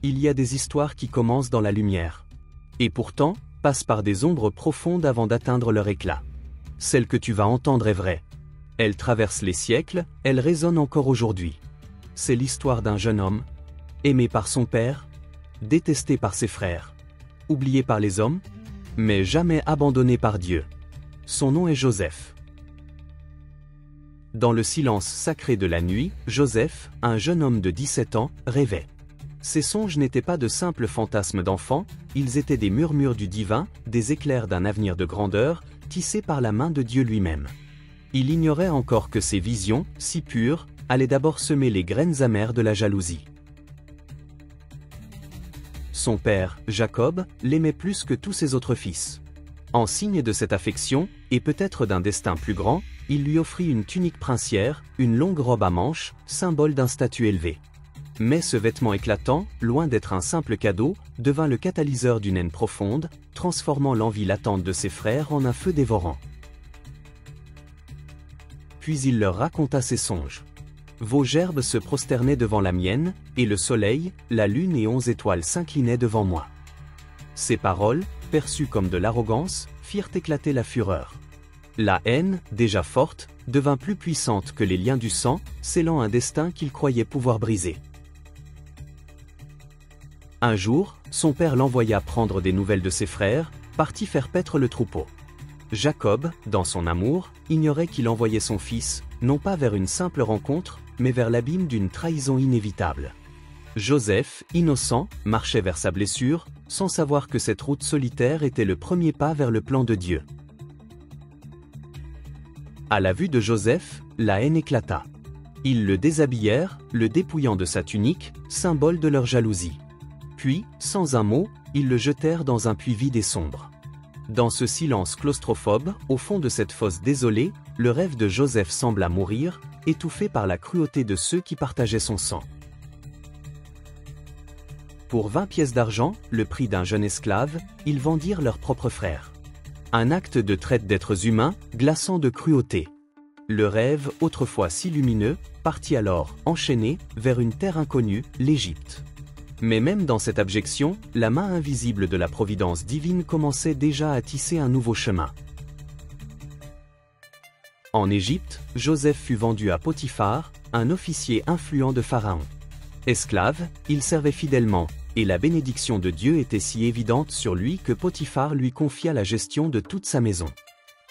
il y a des histoires qui commencent dans la lumière. Et pourtant, passent par des ombres profondes avant d'atteindre leur éclat. Celle que tu vas entendre est vraie. Elle traverse les siècles, elle résonne encore aujourd'hui. C'est l'histoire d'un jeune homme, aimé par son père, détesté par ses frères, oublié par les hommes, mais jamais abandonné par Dieu. Son nom est Joseph. Dans le silence sacré de la nuit, Joseph, un jeune homme de 17 ans, rêvait. Ses songes n'étaient pas de simples fantasmes d'enfant, ils étaient des murmures du divin, des éclairs d'un avenir de grandeur, tissés par la main de Dieu lui-même. Il ignorait encore que ces visions, si pures, allaient d'abord semer les graines amères de la jalousie. Son père, Jacob, l'aimait plus que tous ses autres fils. En signe de cette affection, et peut-être d'un destin plus grand, il lui offrit une tunique princière, une longue robe à manches, symbole d'un statut élevé. Mais ce vêtement éclatant, loin d'être un simple cadeau, devint le catalyseur d'une haine profonde, transformant l'envie latente de ses frères en un feu dévorant. Puis il leur raconta ses songes. Vos gerbes se prosternaient devant la mienne, et le soleil, la lune et 11 étoiles s'inclinaient devant moi. Ces paroles, perçues comme de l'arrogance, firent éclater la fureur. La haine, déjà forte, devint plus puissante que les liens du sang, scellant un destin qu'il croyait pouvoir briser. Un jour, son père l'envoya prendre des nouvelles de ses frères, parti faire paître le troupeau. Jacob, dans son amour, ignorait qu'il envoyait son fils, non pas vers une simple rencontre, mais vers l'abîme d'une trahison inévitable. Joseph, innocent, marchait vers sa blessure, sans savoir que cette route solitaire était le premier pas vers le plan de Dieu. À la vue de Joseph, la haine éclata. Ils le déshabillèrent, le dépouillant de sa tunique, symbole de leur jalousie. Puis, sans un mot, ils le jetèrent dans un puits vide et sombre. Dans ce silence claustrophobe, au fond de cette fosse désolée, le rêve de Joseph sembla mourir, étouffé par la cruauté de ceux qui partageaient son sang. Pour 20 pièces d'argent, le prix d'un jeune esclave, ils vendirent leur propre frère. Un acte de traite d'êtres humains, glaçant de cruauté. Le rêve, autrefois si lumineux, partit alors, enchaîné, vers une terre inconnue, l'Égypte. Mais même dans cette abjection, la main invisible de la providence divine commençait déjà à tisser un nouveau chemin. En Égypte, Joseph fut vendu à Potiphar, un officier influent de Pharaon. Esclave, il servait fidèlement, et la bénédiction de Dieu était si évidente sur lui que Potiphar lui confia la gestion de toute sa maison.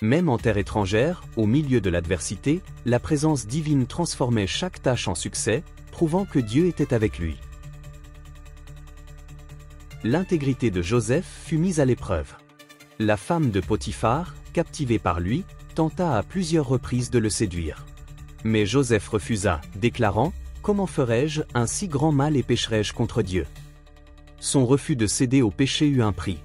Même en terre étrangère, au milieu de l'adversité, la présence divine transformait chaque tâche en succès, prouvant que Dieu était avec lui. L'intégrité de Joseph fut mise à l'épreuve. La femme de Potiphar, captivée par lui, tenta à plusieurs reprises de le séduire. Mais Joseph refusa, déclarant « Comment ferais-je un si grand mal et pécherais-je contre Dieu ?» Son refus de céder au péché eut un prix.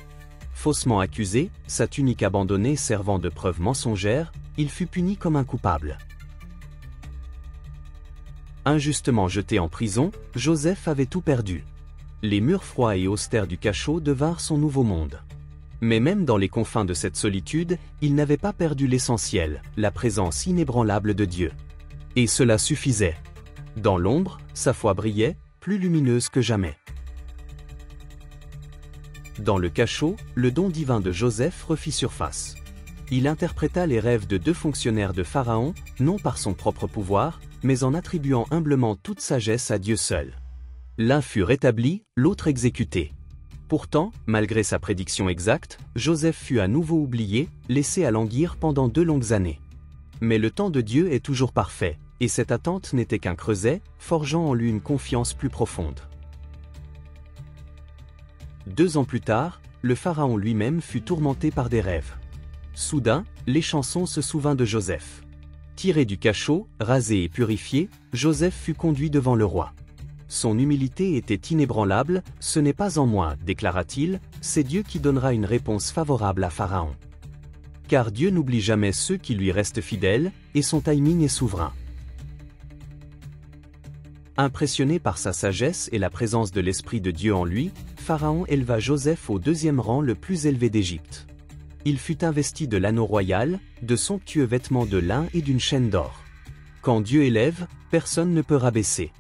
Faussement accusé, sa tunique abandonnée servant de preuve mensongère, il fut puni comme un coupable. Injustement jeté en prison, Joseph avait tout perdu. Les murs froids et austères du cachot devinrent son nouveau monde. Mais même dans les confins de cette solitude, il n'avait pas perdu l'essentiel, la présence inébranlable de Dieu. Et cela suffisait. Dans l'ombre, sa foi brillait, plus lumineuse que jamais. Dans le cachot, le don divin de Joseph refit surface. Il interpréta les rêves de 2 fonctionnaires de Pharaon, non par son propre pouvoir, mais en attribuant humblement toute sagesse à Dieu seul. L'un fut rétabli, l'autre exécuté. Pourtant, malgré sa prédiction exacte, Joseph fut à nouveau oublié, laissé à languir pendant 2 longues années. Mais le temps de Dieu est toujours parfait, et cette attente n'était qu'un creuset, forgeant en lui une confiance plus profonde. 2 ans plus tard, le pharaon lui-même fut tourmenté par des rêves. Soudain, l'échanson se souvint de Joseph. Tiré du cachot, rasé et purifié, Joseph fut conduit devant le roi. Son humilité était inébranlable, « Ce n'est pas en moi, déclara-t-il, c'est Dieu qui donnera une réponse favorable à Pharaon. » Car Dieu n'oublie jamais ceux qui lui restent fidèles, et son timing est souverain. Impressionné par sa sagesse et la présence de l'Esprit de Dieu en lui, Pharaon éleva Joseph au 2e rang le plus élevé d'Égypte. Il fut investi de l'anneau royal, de somptueux vêtements de lin et d'une chaîne d'or. Quand Dieu élève, personne ne peut rabaisser.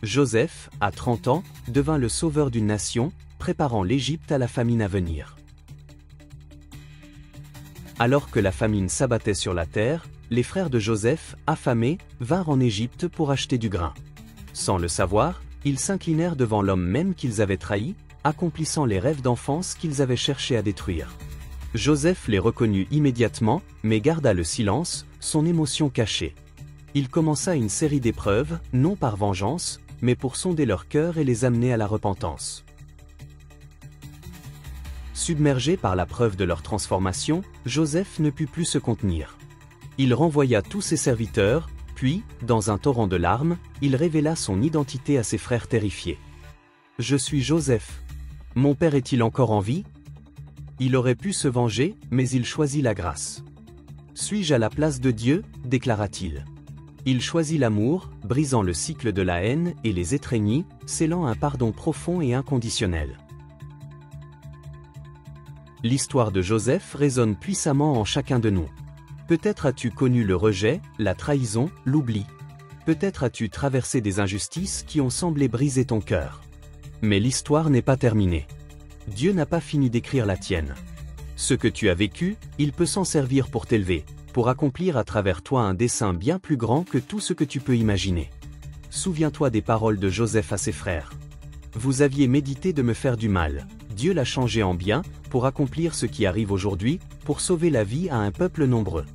Joseph, à 30 ans, devint le sauveur d'une nation, préparant l'Égypte à la famine à venir. Alors que la famine s'abattait sur la terre, les frères de Joseph, affamés, vinrent en Égypte pour acheter du grain. Sans le savoir, ils s'inclinèrent devant l'homme même qu'ils avaient trahi, accomplissant les rêves d'enfance qu'ils avaient cherché à détruire. Joseph les reconnut immédiatement, mais garda le silence, son émotion cachée. Il commença une série d'épreuves, non par vengeance, mais pour sonder leur cœur et les amener à la repentance. Submergé par la preuve de leur transformation, Joseph ne put plus se contenir. Il renvoya tous ses serviteurs, puis, dans un torrent de larmes, il révéla son identité à ses frères terrifiés. « Je suis Joseph. Mon père est-il encore en vie ?» Il aurait pu se venger, mais il choisit la grâce. « Suis-je à la place de Dieu ?» déclara-t-il. Il choisit l'amour, brisant le cycle de la haine et les étreignit, scellant un pardon profond et inconditionnel. L'histoire de Joseph résonne puissamment en chacun de nous. Peut-être as-tu connu le rejet, la trahison, l'oubli. Peut-être as-tu traversé des injustices qui ont semblé briser ton cœur. Mais l'histoire n'est pas terminée. Dieu n'a pas fini d'écrire la tienne. Ce que tu as vécu, il peut s'en servir pour t'élever, pour accomplir à travers toi un dessein bien plus grand que tout ce que tu peux imaginer. Souviens-toi des paroles de Joseph à ses frères. Vous aviez médité de me faire du mal. Dieu l'a changé en bien, pour accomplir ce qui arrive aujourd'hui, pour sauver la vie à un peuple nombreux.